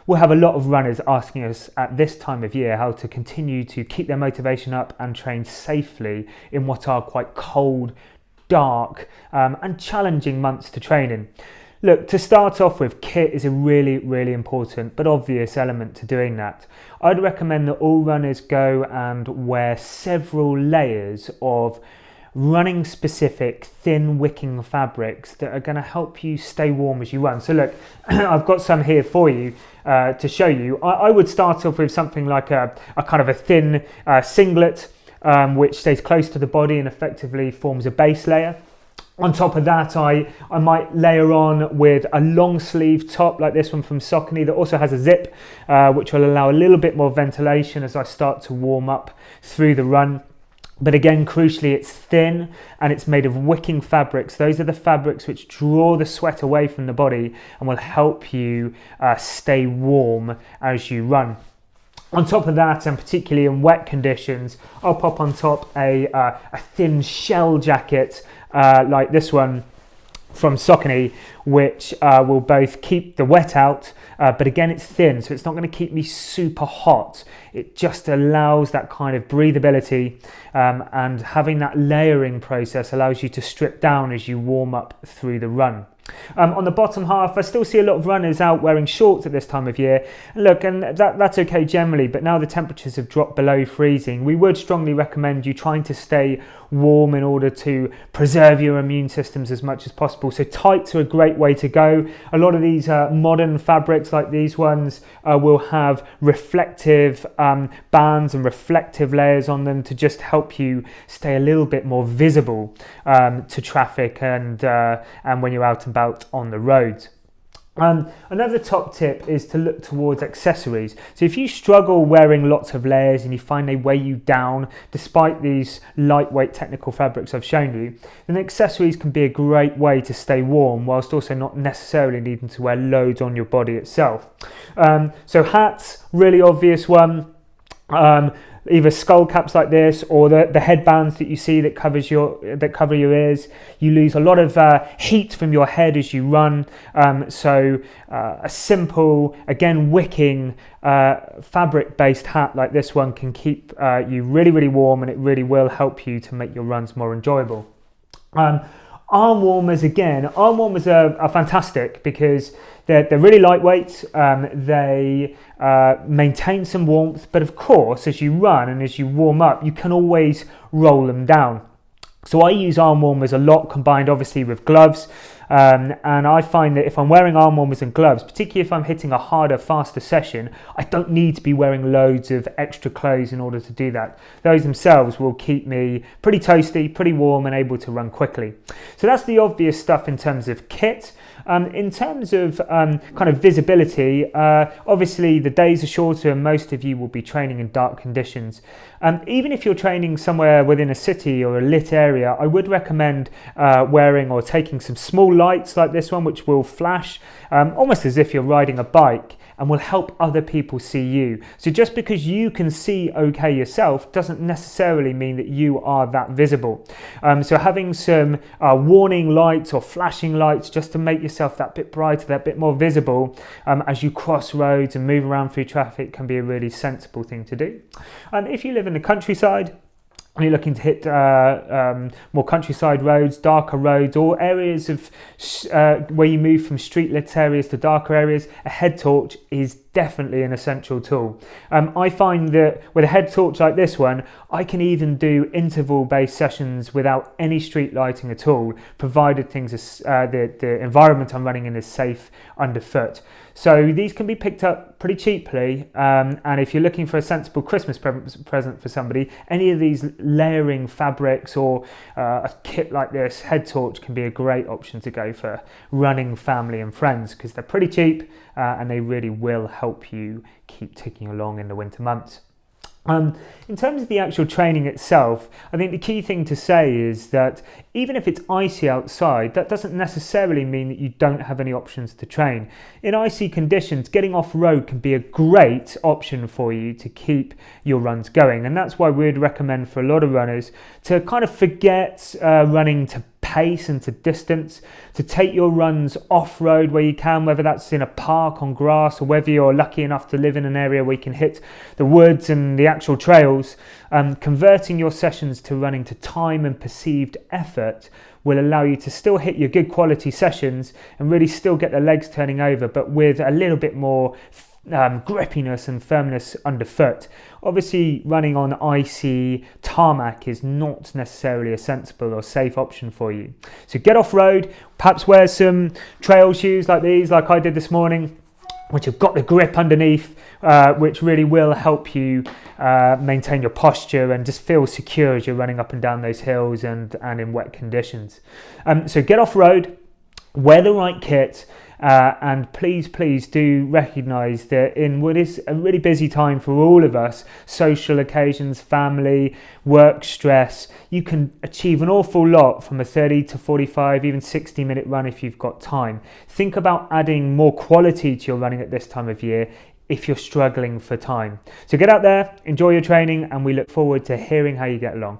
we'll have a lot of runners asking us at this time of year how to continue to keep their motivation up and train safely in what are quite cold, dark and challenging months to train in. Look, to start off with, kit is a really important but obvious element to doing that. I'd recommend that all runners go and wear several layers of running specific thin wicking fabrics that are going to help you stay warm as you run. So look, I've got some here for you to show you. I would start off with something like a kind of a thin singlet which stays close to the body and effectively forms a base layer. On top of that, I might layer on with a long sleeve top like this one from Saucony that also has a zip, which will allow a little bit more ventilation as I start to warm up through the run. But again, crucially, it's thin and it's made of wicking fabrics. Those are the fabrics which draw the sweat away from the body and will help you stay warm as you run. On top of that, and particularly in wet conditions, I'll pop on top a thin shell jacket like this one from Saucony, which will both keep the wet out, but again it's thin, so it's not going to keep me super hot. It just allows that kind of breathability, and having that layering process allows you to strip down as you warm up through the run. On the bottom half, I still see a lot of runners out wearing shorts at this time of year. And look, and that's okay generally, but now the temperatures have dropped below freezing, we would strongly recommend you trying to stay warm in order to preserve your immune systems as much as possible. So tights are a great way to go. A lot of these modern fabrics like these ones will have reflective bands and reflective layers on them to just help you stay a little bit more visible to traffic and when you're out and about on the roads. Another top tip is to look towards accessories. So if you struggle wearing lots of layers and you find they weigh you down despite these lightweight technical fabrics I've shown you, then accessories can be a great way to stay warm whilst also not necessarily needing to wear loads on your body itself. So hats, really obvious one. Either skull caps like this or the headbands that you see that cover your ears. You lose a lot of heat from your head as you run, so a simple, again wicking fabric based hat like this one can keep you really warm, and it really will help you to make your runs more enjoyable. Arm warmers are fantastic because they're really lightweight, they maintain some warmth, but of course as you run and as you warm up you can always roll them down. So I use arm warmers a lot, combined obviously with gloves, and I find that if I'm wearing arm warmers and gloves, particularly if I'm hitting a harder, faster session, I don't need to be wearing loads of extra clothes in order to do that. Those themselves will keep me pretty toasty, pretty warm and able to run quickly. So that's the obvious stuff in terms of kit. In terms of kind of visibility, obviously the days are shorter and most of you will be training in dark conditions. Even if you're training somewhere within a city or a lit area, I would recommend wearing or taking some small lights like this one, which will flash almost as if you're riding a bike and will help other people see you. So just because you can see okay yourself doesn't necessarily mean that you are that visible. So having some warning lights or flashing lights just to make yourself that bit brighter, that bit more visible as you cross roads and move around through traffic can be a really sensible thing to do. If you live in the countryside, and you're looking to hit more countryside roads, darker roads, or areas of where you move from street lit areas to darker areas, a head torch is definitely an essential tool. I find that with a head torch like this one, I can even do interval based sessions without any street lighting at all, provided the environment I'm running in is safe underfoot. So these can be picked up pretty cheaply, and if you're looking for a sensible Christmas present for somebody, any of these layering fabrics or a kit like this, head torch, can be a great option to go for running family and friends because they're pretty cheap and they really will help you keep ticking along in the winter months. In terms of the actual training itself, I think the key thing to say is that even if it's icy outside, that doesn't necessarily mean that you don't have any options to train. In icy conditions, getting off-road can be a great option for you to keep your runs going, and that's why we'd recommend for a lot of runners to kind of forget running to pace and to distance, to take your runs off-road where you can, whether that's in a park on grass or whether you're lucky enough to live in an area where you can hit the woods and the actual trails. Converting your sessions to running to time and perceived effort will allow you to still hit your good quality sessions and really still get the legs turning over, but with a little bit more grippiness and firmness underfoot. Obviously, running on icy tarmac is not necessarily a sensible or safe option for you. So get off road, perhaps wear some trail shoes like these, like I did this morning, which have got the grip underneath, which really will help you maintain your posture and just feel secure as you're running up and down those hills and in wet conditions. So get off road, wear the right kit, and please do recognise that in what is a really busy time for all of us, social occasions, family, work stress, you can achieve an awful lot from a 30 to 45, even 60-minute run if you've got time. Think about adding more quality to your running at this time of year if you're struggling for time. So get out there, enjoy your training, and we look forward to hearing how you get along.